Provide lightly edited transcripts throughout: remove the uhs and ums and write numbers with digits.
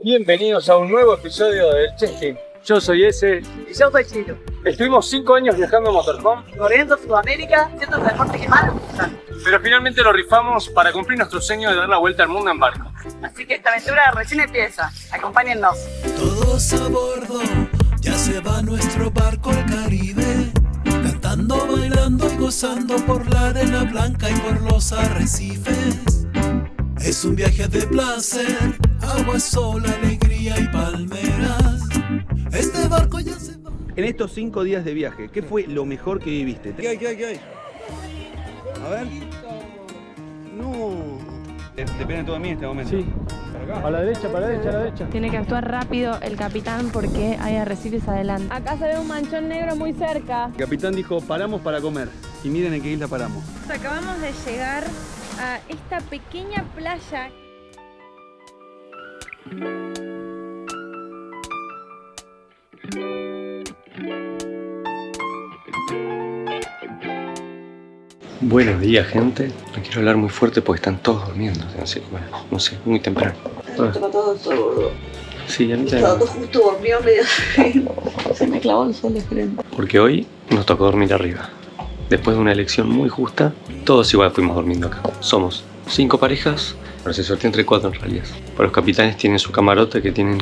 Bienvenidos a un nuevo episodio de Chesting. Yo soy ese. Y yo soy Chilo. Estuvimos 5 años viajando en motorhome, Corriendo Sudamérica, siendo el deporte que más nos gusta. pero finalmente lo rifamos para cumplir nuestro sueño de dar la vuelta al mundo en barco. Así que esta aventura recién empieza. Acompáñennos. Todos a bordo, ya se va nuestro barco al Caribe. Cantando, bailando y gozando por la arena blanca y por los arrecifes. Es un viaje de placer, agua, sol, alegría y palmeras. Este barco ya se va. En estos 5 días de viaje, ¿qué fue lo mejor que viviste? ¿Qué hay? A ver. No. Depende todo de mí en este momento. Sí. A la derecha, a la derecha. Tiene que actuar rápido el capitán porque hay arrecifes adelante. Acá se ve un manchón negro muy cerca. El capitán dijo, paramos para comer. Y miren en qué isla paramos. Acabamos de llegar a esta pequeña playa. Buenos días, gente. No quiero hablar muy fuerte porque están todos durmiendo. Así, bueno, no sé, muy temprano. Estaba todo gordo. Sí, a mí Estaba también. todo justo dormido medio. Se me clavó el sol de frente. Porque hoy nos tocó dormir arriba. Después de una elección muy justa, todos igual fuimos durmiendo acá. Somos 5 parejas, pero se sorteó entre 4 en realidad. Los capitanes tienen su camarote que tienen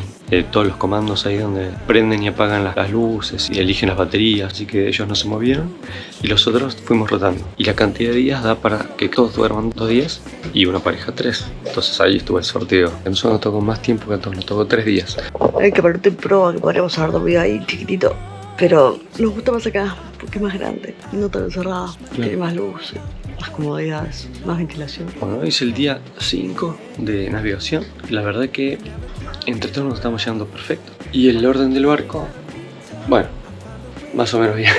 todos los comandos ahí donde prenden y apagan las luces y eligen las baterías, así que ellos no se movieron y los otros fuimos rotando. Y la cantidad de días da para que todos duerman 2 días y una pareja 3. Entonces ahí estuvo el sorteo. A nosotros nos tocó más tiempo que a todos, nos tocó 3 días. Hay que ponerte en prueba que podríamos haber dormido ahí chiquitito. Pero nos gusta más acá porque es más grande, no tan encerrado, tiene más luz, más comodidades, más ventilación. Bueno, hoy es el día 5 de navegación. La verdad que entre todos nos estamos llevando perfecto. Y el orden del barco, bueno, más o menos bien.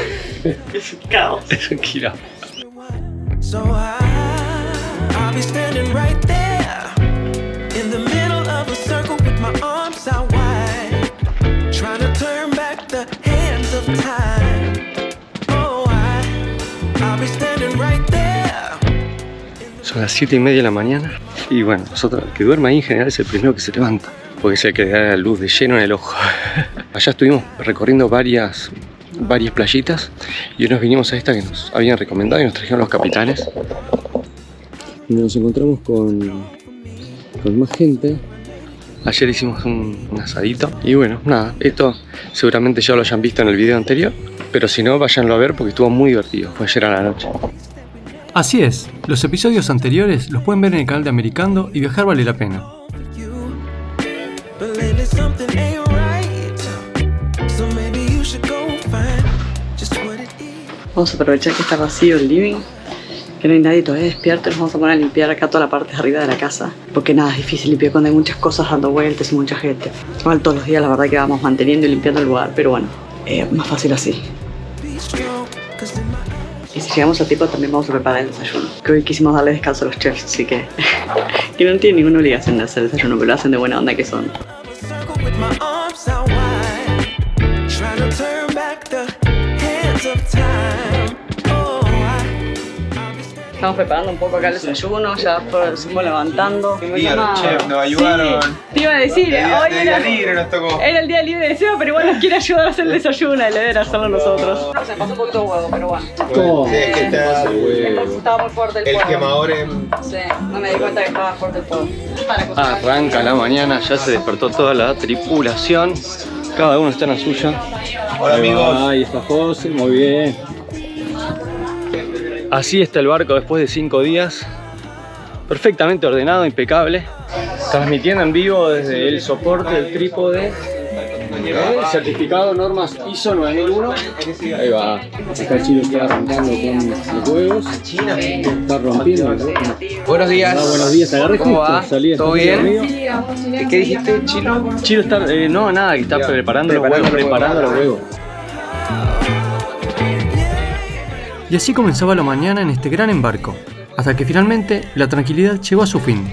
Es un caos. Es un quilombo. So I'll be standing right there in the middle of a circle with my arms out wide, trying to turn back the hands of time. Oh, I'll be standing right there. Son las 7:30 de la mañana. Y bueno, nosotros, el que duerme ahí en general es el primero que se levanta, porque es el que le da la luz de lleno en el ojo. Allá estuvimos recorriendo varias playitas y hoy nos vinimos a esta que nos habían recomendado y nos trajeron los capitanes. Y nos encontramos con más gente. Ayer hicimos un asadito y bueno, nada, esto seguramente ya lo hayan visto en el video anterior, pero si no, váyanlo a ver porque estuvo muy divertido, fue ayer a la noche. Así es, los episodios anteriores los pueden ver en el canal de Americando y viajar vale la pena. But lately something ain't right, so maybe you should go find just what it is. Vamos a aprovechar que está vacío el living, que no hay nadie todavía despierto, y nos vamos a poner a limpiar acá toda la parte de arriba de la casa. Porque nada, es difícil limpiar cuando hay muchas cosas dando vueltas y mucha gente. Igual todos los días la verdad que vamos manteniendo y limpiando el lugar, pero bueno, más fácil así. Be strong, 'cause in my Y si llegamos a tiempo también vamos a preparar el desayuno. Que hoy quisimos darle descanso a los chefs, así que no tienen ninguna obligación de hacer desayuno, pero lo hacen de buena onda que son. circle with my arms out wide, trying to turn back the hands of time. Oh, I'll be standing. Estamos preparando un poco acá el desayuno, ya nos fuimos levantando. Chef, nos ayudaron. Sí, te iba a decir, hoy Día libre nos tocó. era el día libre de Seba, pero igual nos quiere ayudar a hacer el desayuno y le deben hacerlo nosotros. Se me pasó un poquito de huevo, pero bueno. ¿Cómo? Sí, es que Estaba muy fuerte el el fuego. quemador en... Sí, no me di cuenta que estaba fuerte el fuego. Arranca la mañana, ya se despertó toda la tripulación. Cada uno está en la suya. Hola amigos. Ahí está José, muy bien. Así está el barco después de 5 días. Perfectamente ordenado, impecable. Transmitiendo en vivo desde el soporte del trípode. Certificado normas ISO 9001. Ahí va. Acá Chilo está arrancando con los huevos. Está rompiendo. Buenos días. Buenos días, agarré ¿Cómo justo. va? Salí ¿Todo después bien? del amigo. ¿Qué dijiste, Chilo? Chilo está, no, nada, que está preparando los Preparando huevos. los Preparando los huevos. Y así comenzaba la mañana en este gran embarco, hasta que finalmente la tranquilidad llegó a su fin.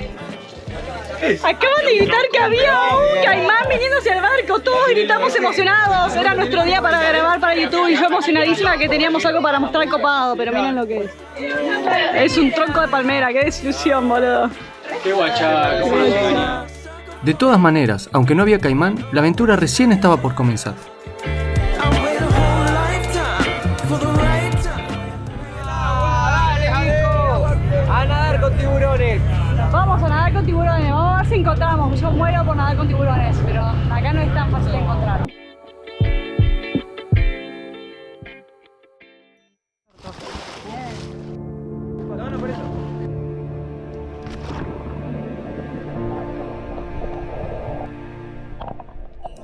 Acaban de gritar que había un caimán viniendo hacia el barco, todos gritamos emocionados, era nuestro día para grabar para YouTube y yo emocionadísima que teníamos algo para mostrar copado, pero miren lo que es. Es un tronco de palmera, qué desilusión, boludo. Qué guachá, cómo lo sueña. De todas maneras, aunque no había caimán, la aventura recién estaba por comenzar. ¡A nadar con tiburones! Vamos a nadar con tiburones, vamos a ver si encontramos. Yo muero por nadar con tiburones, pero acá no es tan fácil de encontrar.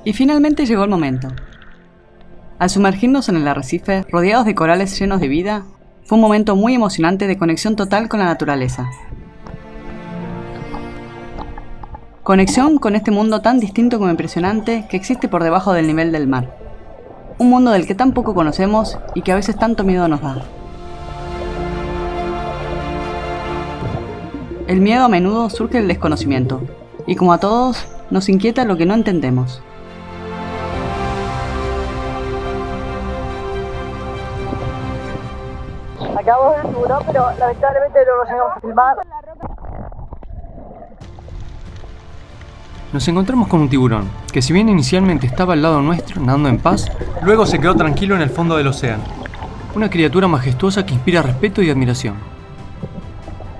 Y finalmente llegó el momento. Al sumergirnos en el arrecife, rodeados de corales llenos de vida, fue un momento muy emocionante de conexión total con la naturaleza. Conexión con este mundo tan distinto como impresionante que existe por debajo del nivel del mar. Un mundo del que tan poco conocemos y que a veces tanto miedo nos da. El miedo a menudo surge del desconocimiento, y como a todos, nos inquieta lo que no entendemos. Acabamos de ver tiburón, pero lamentablemente no lo llegamos a filmar. Nos encontramos con un tiburón, que si bien inicialmente estaba al lado nuestro, nadando en paz, luego se quedó tranquilo en el fondo del océano. Una criatura majestuosa que inspira respeto y admiración.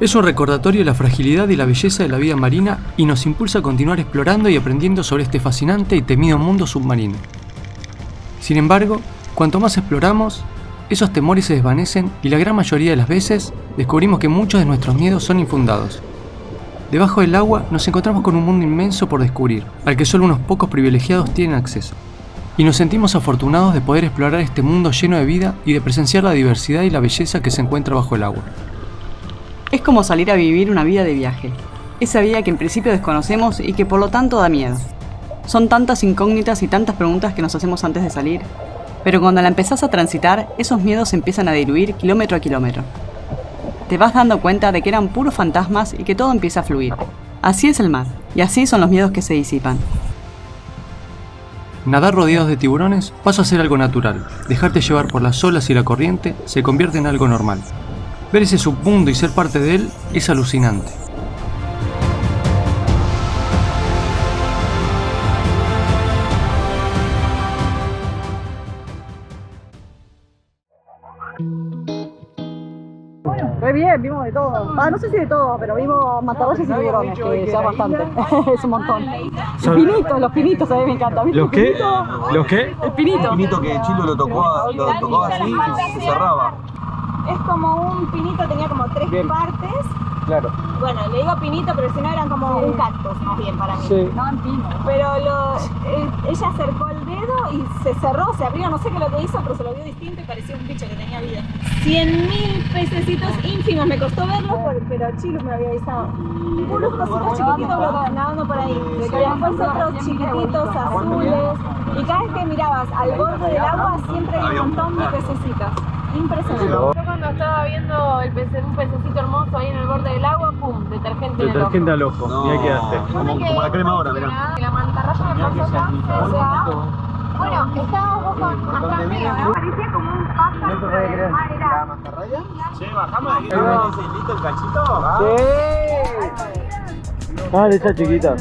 Es un recordatorio de la fragilidad y la belleza de la vida marina y nos impulsa a continuar explorando y aprendiendo sobre este fascinante y temido mundo submarino. Sin embargo, cuanto más exploramos, esos temores se desvanecen y la gran mayoría de las veces descubrimos que muchos de nuestros miedos son infundados. Debajo del agua nos encontramos con un mundo inmenso por descubrir, al que solo unos pocos privilegiados tienen acceso. Y nos sentimos afortunados de poder explorar este mundo lleno de vida y de presenciar la diversidad y la belleza que se encuentra bajo el agua. Es como salir a vivir una vida de viaje. Esa vida que en principio desconocemos y que por lo tanto da miedo. Son tantas incógnitas y tantas preguntas que nos hacemos antes de salir. Pero cuando la empezás a transitar, esos miedos empiezan a diluir kilómetro a kilómetro. Te vas dando cuenta de que eran puros fantasmas y que todo empieza a fluir. Así es el mar, y así son los miedos que se disipan. Nadar rodeados de tiburones pasa a ser algo natural. Dejarte llevar por las olas y la corriente se convierte en algo normal. Ver ese submundo y ser parte de él es alucinante. Re bien, vimos de todo. No sé si de todo, pero vimos mantarrayas y tiburones, que ya es bastante. Es un montón. Los pinitos, a mí me encanta. ¿Viste? ¿Los qué? ¿Los qué? El pinito. El pinito que Chilo lo tocó así y se cerraba. Es como un pinito, tenía como tres partes. Claro. Bueno, le digo pinito, pero si no eran como un cactus más bien para mí. Sí. No, en pino. Pero ella acercó el dedo y se cerró, se abrió, no sé qué es lo que hizo, pero se lo vio distinto y parecía un bicho que tenía vida. 100.000 pececitos ínfimos, me costó verlos, pero Chilo me lo había avisado. Unos cositos chiquititos nadando por ahí. Después otros chiquititos azules. Y cada vez que mirabas al borde del agua siempre había un montón de pececitos. Impresionante. Yo cuando estaba viendo un pececito hermoso ahí en el borde del agua, pum, detergente en el ojo. Detergente al ojo. No, Y ahí quedaste. como la crema ahora, mirá. La mantarraya me pasó tanto, o sea, bueno, estábamos vos con hasta el medio, ¿no? Parecía como un pájaro, pero el mar era... mantarraya? Sí, bajamos aquí. ¿Listo el cachito? Ah, de esa chiquita.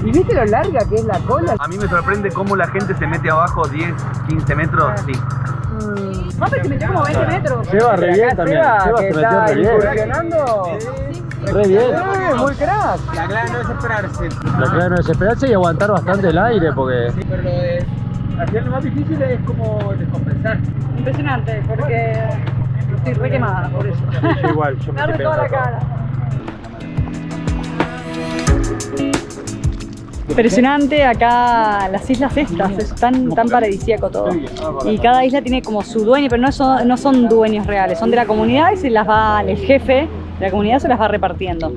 ¿Y viste lo larga que es la cola? A mí me sorprende cómo la gente se mete abajo 10, 15 metros, sí. Papi se metió como 20 metros. Seba re bien también. Seba se metió re bien. Re bien. Muy crack. La clave no es esperarse. La clave no es esperarse y aguantar bastante el aire porque... Sí, pero al final lo más difícil es como descompensar. Impresionante, porque estoy re quemada por eso. Yo igual, yo me Me arde estoy toda la pegando cara. Impresionante acá las islas estas, es tan paradisíaco todo. Y cada isla tiene como su dueño, pero no son dueños reales, son de la comunidad y el jefe de la comunidad se las va repartiendo.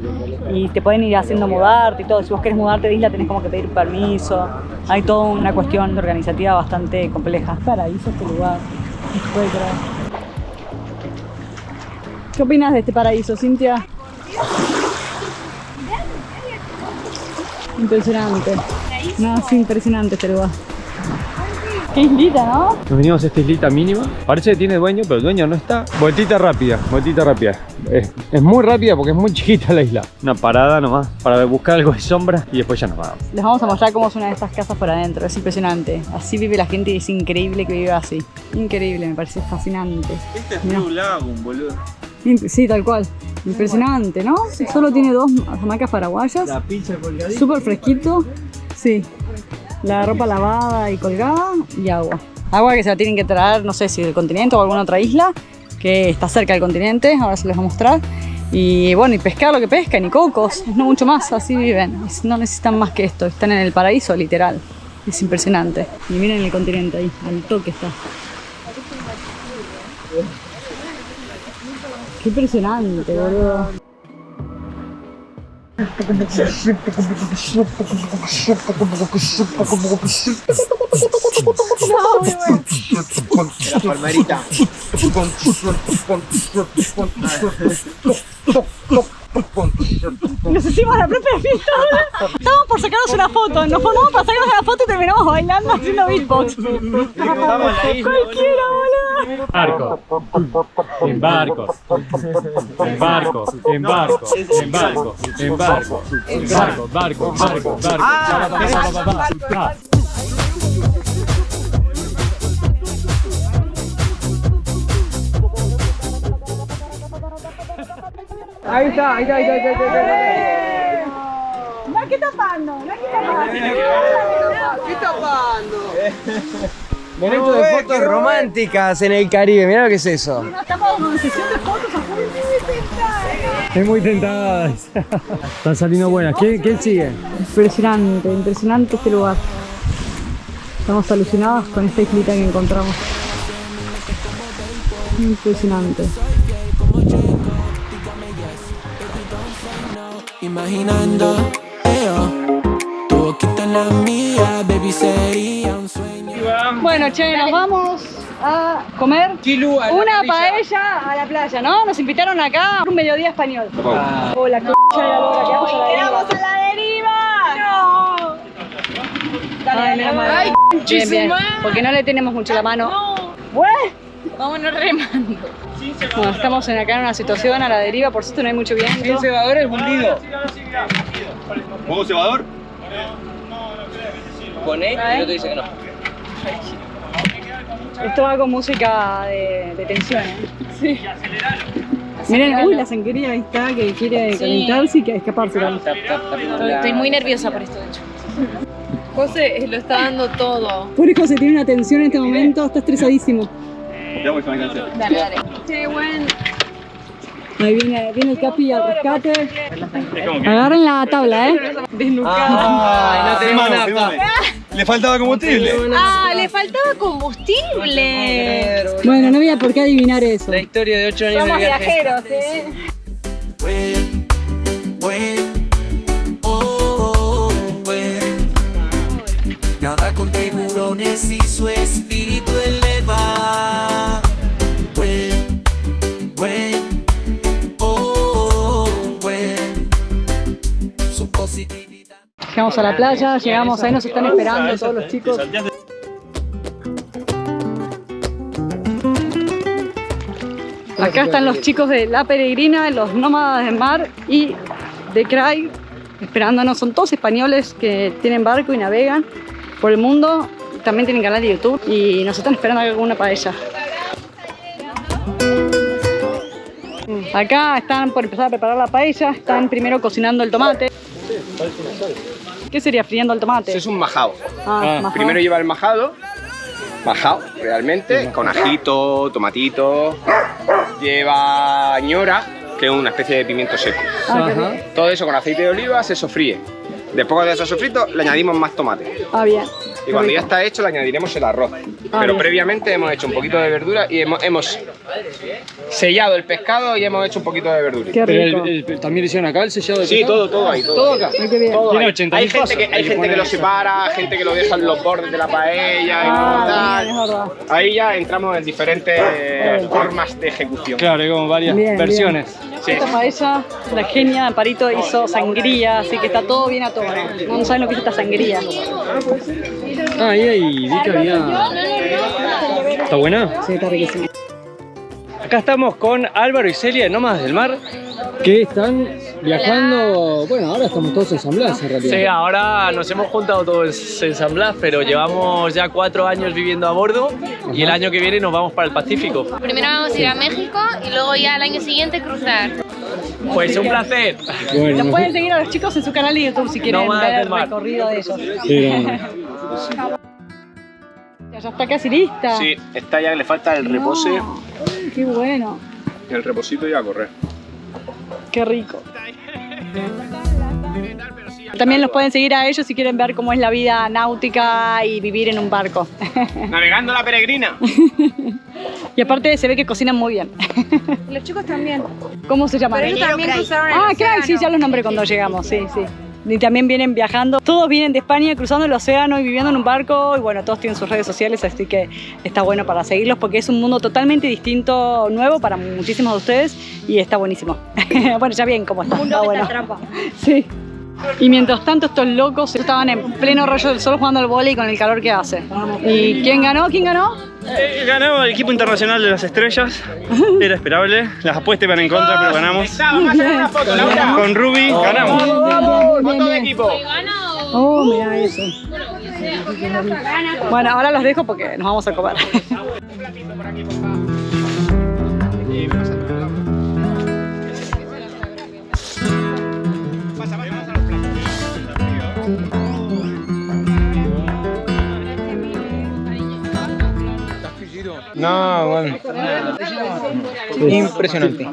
Y te pueden ir haciendo mudarte y todo, si vos querés mudarte de isla tenés como que pedir permiso. Hay toda una cuestión organizativa bastante compleja. Paraíso este lugar. ¿Qué opinas de este paraíso, Cintia? Impresionante. No, sí, impresionante este lugar. Qué islita, ¿no? Nos vinimos a esta islita mínima. Parece que tiene dueño, pero el dueño no está. Vueltita rápida, vueltita rápida. Es muy rápida porque es muy chiquita la isla. Una parada nomás para buscar algo de sombra y después ya nos vamos. Les vamos a mostrar cómo es una de estas casas por adentro. Es impresionante. Así vive la gente y es increíble que viva así. Increíble, me parece fascinante. Este es Blue Lagoon, boludo. Sí, tal cual. Impresionante, ¿no? Solo tiene 2 hamacas paraguayas. La pizza colgadita. Súper fresquito. Sí. La ropa lavada y colgada y agua. Agua que se la tienen que traer, no sé si del continente o alguna otra isla que está cerca del continente. Ahora se les voy a mostrar. Y bueno, y pescar lo que pescan y cocos. No mucho más, así viven. No necesitan más que esto. Están en el paraíso, literal. Es impresionante. Y miren el continente ahí, al toque está. Qué impresionante, boludo. La palmerita. Nos hicimos la propia fiesta. Estábamos por sacarnos una foto. Nos formamos para sacarnos una foto y terminamos bailando haciendo beatbox. Cualquiera, boludo. Barco. En barco. En barco. En barco. En barco. En barco. En barco. Barco. Barco. Barco. Ahí está. No hay que tapando, no hay que tapando. ¿Qué tapando? Momento de fotos románticas en el Caribe, mirá lo que es eso. No, estamos con sesión de fotos a full. Es muy tentada. Están saliendo buenas. ¿Quién sigue? Impresionante este lugar. Estamos alucinados con esta islita que encontramos. Impresionante. Imaginando, tu boquita en la mía, baby, sería un sueño. Bueno, che, nos vamos a comer una paella a la playa, ¿no? Nos invitaron acá a un mediodía español. Hola, concha de la lora, quedamos a la deriva. ¡No! Dale, menos mal. Bien, porque no le tenemos mucho la mano. Vámonos remando. Bueno, estamos acá en una situación a la deriva, por cierto no hay mucho viento. ¿El cebador es hundido? ¿Juego cebador? Poné y el otro dice que no. Esto va con música de tensión, ¿eh? Sí. Miren, uy, la sanquería ahí está, que quiere calentarse y que escaparse. Estoy muy nerviosa por esto, de hecho. José lo está dando todo. Pobre José, tiene una tensión en este momento, está estresadísimo. Dale. Qué bueno. Ahí viene el Capi al rescate. Agarren la tabla, Ay, no tenemos nafta. Le faltaba combustible. Le faltaba combustible. Bueno, no había por qué adivinar eso. La historia de 8 años de viaje. viajeros, Nada con tiburones y su espíritu eleva. Su positividad. Llegamos a la playa, llegamos, ahí nos están esperando todos los chicos. Acá están los chicos de La Peregrina, los nómadas del mar y de Cray esperándonos. Son todos españoles que tienen barco y navegan por el mundo. También tienen canal de YouTube y nos están esperando acá con una paella. Acá están por empezar a preparar la paella. Están primero cocinando el tomate. ¿Qué sería friendo el tomate? Es un majao. Majao. Primero lleva el majao realmente, con ajito, tomatito. Lleva ñora, que es una especie de pimiento seco. Todo eso con aceite de oliva se sofríe. Después de eso sofrito le añadimos más tomate. Bien. Y cuando ya está hecho le añadiremos el arroz. Pero bien. previamente hemos hecho un poquito de verdura y hemos sellado el pescado y hemos hecho un poquito de verdura. Qué rico. ¿También le hicieron acá el sellado de Sí, pescado? todo ahí. Todo acá. Qué bien. Todo Tiene ahí. 80 Hay pasos. gente que lo separa, gente que lo deja en los bordes de la paella y tal. Bien, es verdad. Ahí ya entramos en diferentes formas de ejecución. Claro, hay como varias Bien, versiones. Sí. Esta paella, la genia Amparito hizo sangría, así que está todo bien a todo. No saben lo que es esta sangría. Ah, ahí vi que había... ¿Está buena? Sí, está riquísimo. Acá estamos con Álvaro y Celia de Nómadas del Mar, que están viajando... Bueno, ahora estamos todos ensamblados en realidad. Sí, ahora nos hemos juntado todos ensamblados, pero llevamos ya 4 años viviendo a bordo y el año que viene nos vamos para el Pacífico. Primero vamos a ir a México y luego ya al año siguiente cruzar. Pues un placer. Bueno, Los pueden seguir a los chicos en su canal de YouTube si quieren Nómadas ver del el Mar. recorrido de ellos. sí, Ya está casi lista. Sí, está ya que le falta el repose. Qué bueno. El reposito y a correr. Qué rico. También los pueden seguir a ellos si quieren ver cómo es la vida náutica y vivir en un barco. Navegando la peregrina. Y aparte se ve que cocinan muy bien. Los chicos también. ¿Cómo se llaman? Pero ellos también cruzaron el Craig, sí, océano. ya los nombré cuando llegamos, sí, sí. Y también vienen viajando, todos vienen de España cruzando el océano y viviendo en un barco y bueno, todos tienen sus redes sociales, así que está bueno para seguirlos porque es un mundo totalmente distinto, nuevo para muchísimos de ustedes y está buenísimo. Bueno, ya bien cómo está, está bueno. Sí. Y mientras tanto estos locos estaban en pleno rayo del sol jugando al vóley con el calor que hace. ¿Y quién ganó? ¿Quién ganó? Ganó el equipo internacional de las estrellas, era esperable, las apuestas iban en contra, pero ganamos. Con Ruby ganamos. Foto de equipo. Oh, mira eso. Bueno, ahora los dejo porque nos vamos a comer. No, bueno. Impresionante.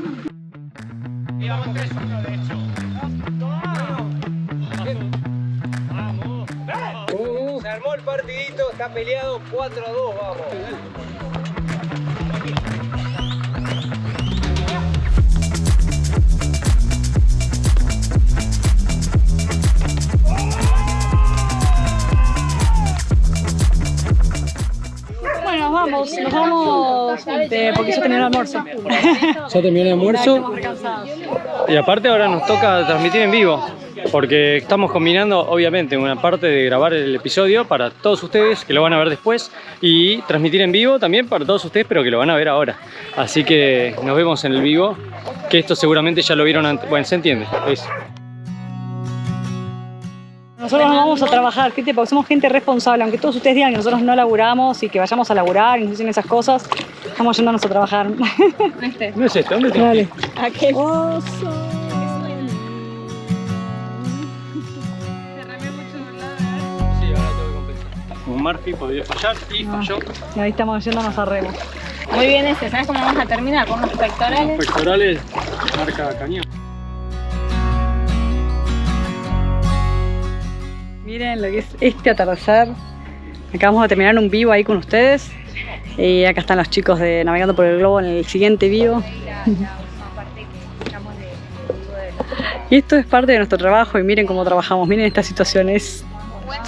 Se armó el partidito, está peleado 4-2, vamos. Bueno, nos vamos porque ya terminó el almuerzo. ya terminó el almuerzo y aparte ahora nos toca transmitir en vivo porque estamos combinando obviamente una parte de grabar el episodio para todos ustedes que lo van a ver después y transmitir en vivo también para todos ustedes pero que lo van a ver ahora, así que nos vemos en el vivo, que esto seguramente ya lo vieron antes, bueno, se entiende, es. Nosotros nos vamos a trabajar, ¿qué te pasa? Somos gente responsable, aunque todos ustedes digan que nosotros no laburamos y que vayamos a laburar y nos dicen esas cosas, estamos yéndonos a trabajar. No es esto, ¿dónde te? Dale. Aquel oso. Sí, ahora tengo que compensar. Un Murphy podría fallar y falló. Y ahí estamos yéndonos a remo. Muy bien ¿sabes cómo vamos a terminar? Con unos pectorales. Los pectorales marca cañón. Miren lo que es este atardecer. Acabamos de terminar un vivo ahí con ustedes. Y acá están los chicos de Navegando por el Globo en el siguiente vivo. Y esto es parte de nuestro trabajo y miren cómo trabajamos, miren estas situaciones.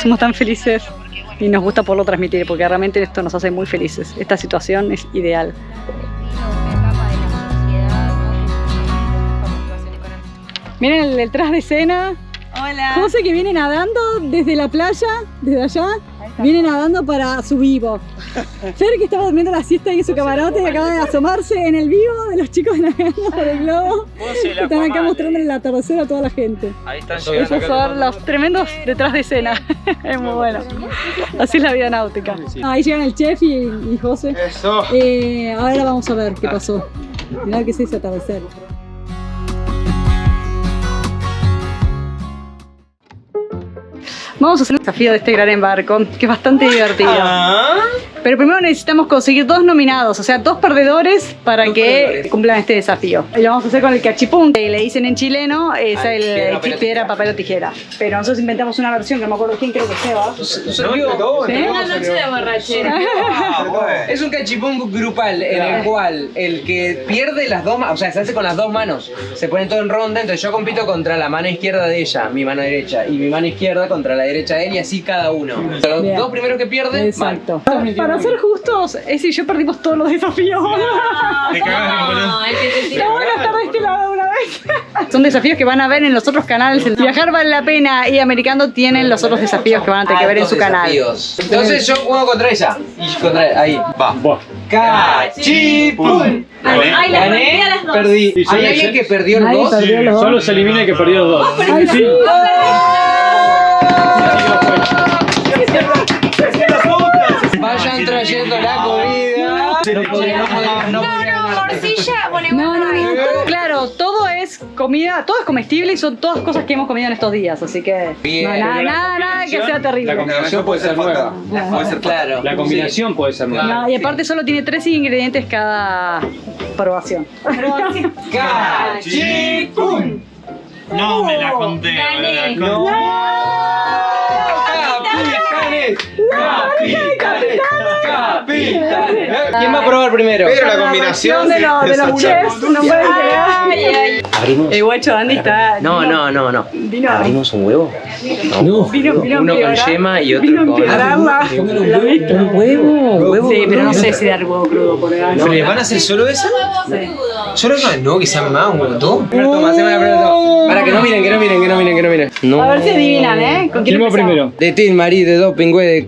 Somos tan felices y nos gusta poderlo transmitir porque realmente esto nos hace muy felices. Esta situación es ideal. Miren el detrás de escena. Hola. José que viene nadando desde la playa, desde allá, viene nadando para su vivo. Fer que estaba durmiendo la siesta ahí en su camarote y acaba de asomarse en el vivo de los chicos de Navegando por el Globo. Están acá mostrándole el atardecer a toda la gente. Ahí están Esos son los tremendos detrás de escena. Es muy bueno. Así es la vida náutica. Ahí llegan el chef y José. Eso. Ahora vamos a ver qué pasó. Mirá qué es ese atardecer. Vamos a hacer un desafío de este gran embarco, que es bastante divertido. Pero primero necesitamos conseguir 2 nominados, o sea, 2 perdedores para que cumplan este desafío. Y lo vamos a hacer con el cachipún, que le dicen en chileno, es el piedra, papel o tijera. Pero nosotros inventamos una versión que no me acuerdo quién, creo que Seba. Una noche de borrachera. Es un cachipún grupal en el cual el que pierde las dos manos, o sea, se hace con las 2 manos, se pone todo en ronda, entonces yo compito contra la mano izquierda de ella, mi mano derecha, y mi mano izquierda contra la derecha de él, y así cada uno. Los Bien. 2 primeros que pierden, Exacto. Para ser justos, ese y yo perdimos todos los desafíos. No, el que te tiró. Vamos a estar de este lado una vez. Son desafíos que van a ver en los otros canales. Viajar vale la pena y Americando tienen los otros desafíos que van a tener que ver en su canal. Entonces yo juego contra ella. Y contra ahí. Va. ¡Cachipum! Ay, las perdí a las dos. Perdí. ¿Hay alguien que perdió los dos? Solo se elimina el que perdió los dos. Sí. Vayan trayendo la comida. No, claro, todo es comida, todo es comestible y son todas cosas que hemos comido en estos días, así que no, nada que sea terrible. La combinación puede ser nueva. Puede ser claro. La combinación puede ser nueva. No, y aparte solo tiene 3 ingredientes cada probación. ¡Cachipum! No me la conté. ¿Quién va a probar primero? Pero la combinación de los chefs no pueden creer. Abrimos. El guacho Andy está. No. Vino. ¿Abrimos un huevo? Vino Uno con yema y otro con... ¿Lo viste? ¿Un huevo? Sí, pero no sé si dar huevo crudo por ahí. ¿No le van a hacer solo esa? Sí. ¿Solo eso? No, que sean más, un huevo todo. Toma, haceme la primera toma. Para que no miren. No. A ver si adivinan, ¿eh? ¿Con quién va primero? De Tin, Marí, de Doping, güey,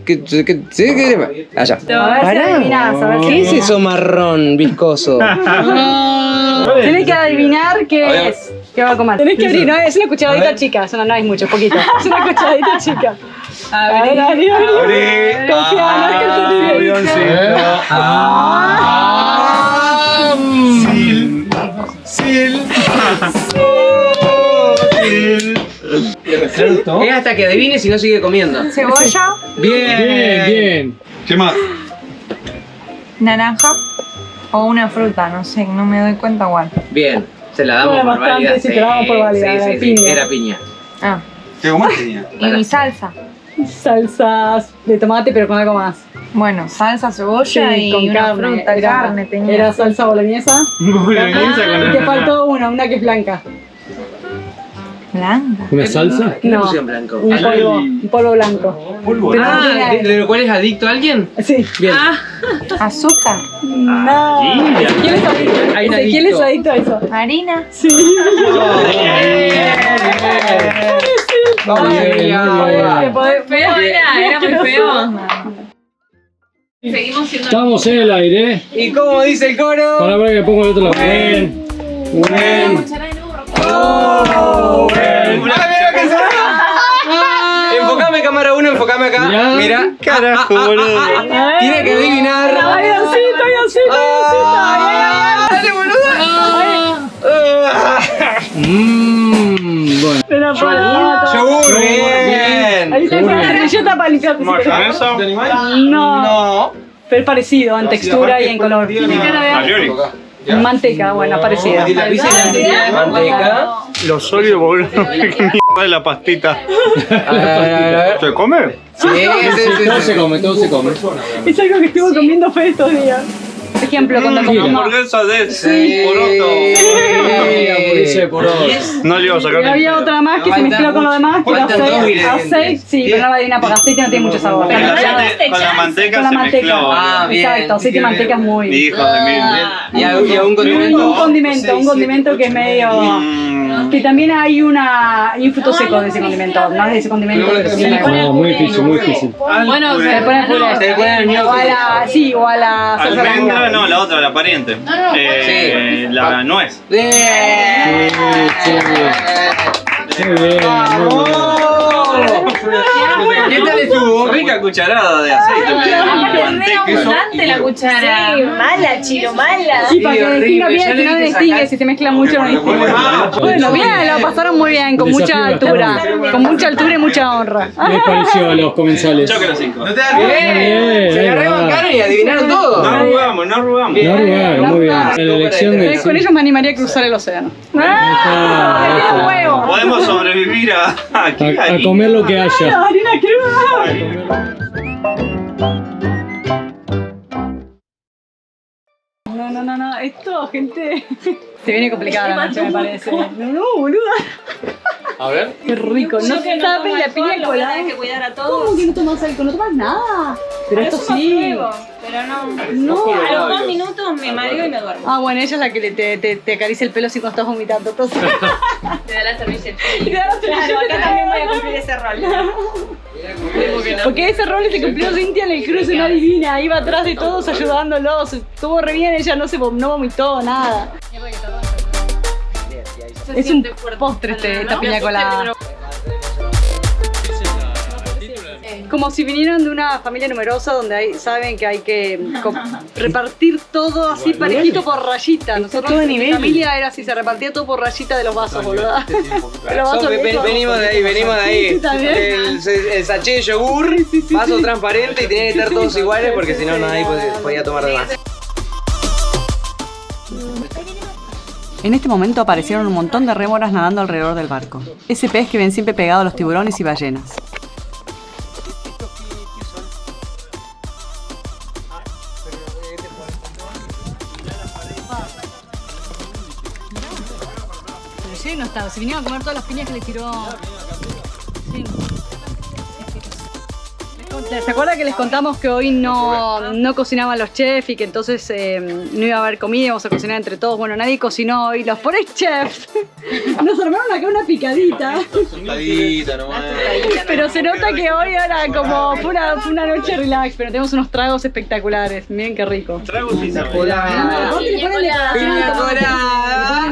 allá. A ver si adivinás, a ver ¿Qué es eso marrón, viscoso? Tenés que adivinar qué es. ¿Qué va a comer? Tenés que abrir, ¿no? Es una cucharadita chica, no es mucho, poquito. Es una cucharadita chica. A ver, abrí. Confía, no es que Es hasta que adivines y no sigue comiendo. Cebolla, Bien. ¿Qué más? naranja o una fruta, no sé, no me doy cuenta igual. Bien, se la damos Bueno, por bastante, válida. sí, te la damos por válida, Sí, piña. era piña. Ah, ¿Qué más tenía? y mi salsa. Salsas de tomate, pero con algo más. Bueno, salsa, cebolla y con una carne. fruta, carne tenía. Era salsa boloñesa. Y te faltó una que es blanca. Blanca. ¿Una salsa? ¿Qué le No. pusieron blanco? Un polvo blanco. Pero no tiene- ¿De lo cual es adicto alguien? Sí. Bien. Azúcar. No. ¿Quién es adicto? Hay un ¿Quién es adicto. adicto a eso? Harina. Sí. Era muy feo. Estamos en el aire. ¿Y cómo dice el coro? Para que pongo el otro lado. Bien. Enfocame cámara 1, enfocame acá. Mirá. Mira. Carajo, boludo. Tiene que adivinar. Avioncito. Dale, boludo. Bueno. Pero para. Yogur, bien. Ahí está la servilleta para limpiarte. ¿Mayonesa? No. Pero es parecido en textura y en color. Alioli. Manteca, bueno, parecida. Manteca. Lo sólido, boludo. De la pastita. ¿Se come? Sí. Todo se come. Es algo que estuve comiendo fe estos días. Por ejemplo, cuando comemos. Hamburguesa de poroto. No le iba a sacar. Y había otra más que se mezcló con lo demás, que era aceite. Sí, pero no la adivina porque aceite no tiene mucho sabor. Con la manteca Con la se manteca. mezcló. Ah, bien. Exacto, aceite y manteca es muy. Hijos de mil. Y a un Un condimento. condimento que es medio. Que también hay un fruto seco de ese condimento. No es de ese condimento, pero sí. No, muy difícil. Bueno, se le pone puré. Se le pone el ñoqui. O a la salsa Almendra, blanca. no, la otra, la pariente. La nuez. Bien. Muy bien. ¿Qué tal estuvo? Rica cucharada de aceite. abundante la cuchara. Sí, mala, Chilo, mala. Sí, para que horrible, distinga bien, ya si le no dije distingue, sacar. si se mezcla mucho no distingue. Bueno, bien, lo pasaron muy bien, con mucha altura. Con mucha altura y mucha honra. ¿Qué les pareció a los comensales? Yo creo 5. No te da bien. Se la rebancaron y adivinaron todo. No arrugamos. No arrugaron, muy bien. En la elección de. Con ellos me animaría a cruzar el océano. Ah, ¡Huevo! Podemos sobrevivir aquí. a comer lo que haya. ¡Harina cruda! No, esto, gente. Se viene complicada la noche, me parece. No, boluda. A ver. Qué rico. No Yo que no saben tomo la alcohol, piña lo voy a tener colada. que cuidar a todos. ¿Cómo que no tomas alcohol? No tomas nada. Pero esto Eso sí. pruebo, pero no. No. A los 2 minutos me mareo y me duermo. Ah, bueno, ella es la que te acaricia el pelo así cuando estás vomitando. Entonces. Te da la servilleta. Claro, acá también voy a cumplir ese rol. Porque ese rol se cumplió Cintia en el cruce, una divina. Iba atrás de todos ayudándolos. Estuvo re bien, ella no vomitó nada. Es un postre esta piña colada. Como si vinieran de una familia numerosa donde saben que hay que repartir todo así parejito por rayita. Nosotros en mi familia era así, se repartía todo por rayita de los vasos, boludo. Venimos de ahí. ¿También? El sachet de yogur, vaso transparente y tenía que estar todos iguales porque si no nadie podía tomar de más. En este momento aparecieron un montón de rémoras nadando alrededor del barco. Ese pez que ven siempre pegado a los tiburones y ballenas. Pero lleno estaba, se vinieron a comer todas las piñas que le tiró. Sí. ¿Se acuerdan que les contamos que hoy no cocinaban los chefs y que entonces no iba a haber comida, íbamos a cocinar entre todos? Bueno, nadie cocinó hoy, los pobres chefs nos armaron acá una picadita. Nomás. Pero se nota que hoy era como fue una noche relax, pero tenemos unos tragos espectaculares. Miren qué rico. Tragos y Piña colada. Piña colada.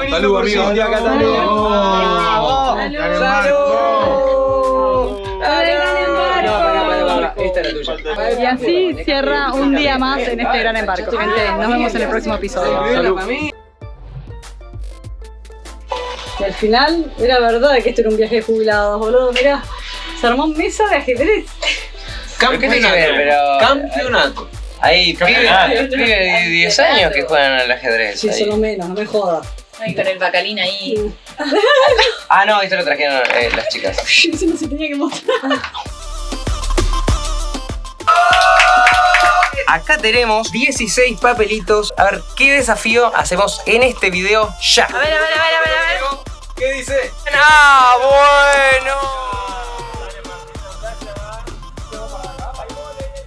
Salud, amigo. Esta era tuya. Y así cierra un día más en este gran embarco. Gente, nos vemos en el próximo episodio. Y al final era verdad que esto era un viaje de jubilados, boludo. Mirá, se armó mesa de ajedrez. Campeonato. Hay pibes de 10 años que juegan al ajedrez. Sí, solo menos, no me jodas. Ay, con el bacalín ahí. Ah, no, esto lo trajeron las chicas. Eso no se tenía que mostrar. Acá tenemos 16 papelitos. A ver, ¿qué desafío hacemos en este video ya? A ver. ¿Qué dice? ¡Ah, bueno!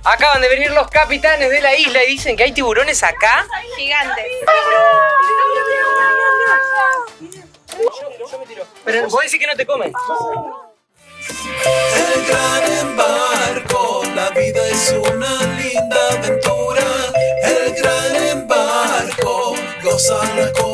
Acaban de venir los capitanes de la isla y dicen que hay tiburones acá. Gigantes. Pero vos decís que no te comen. El gran embarco, la vida es una linda aventura. El gran embarco, gózala con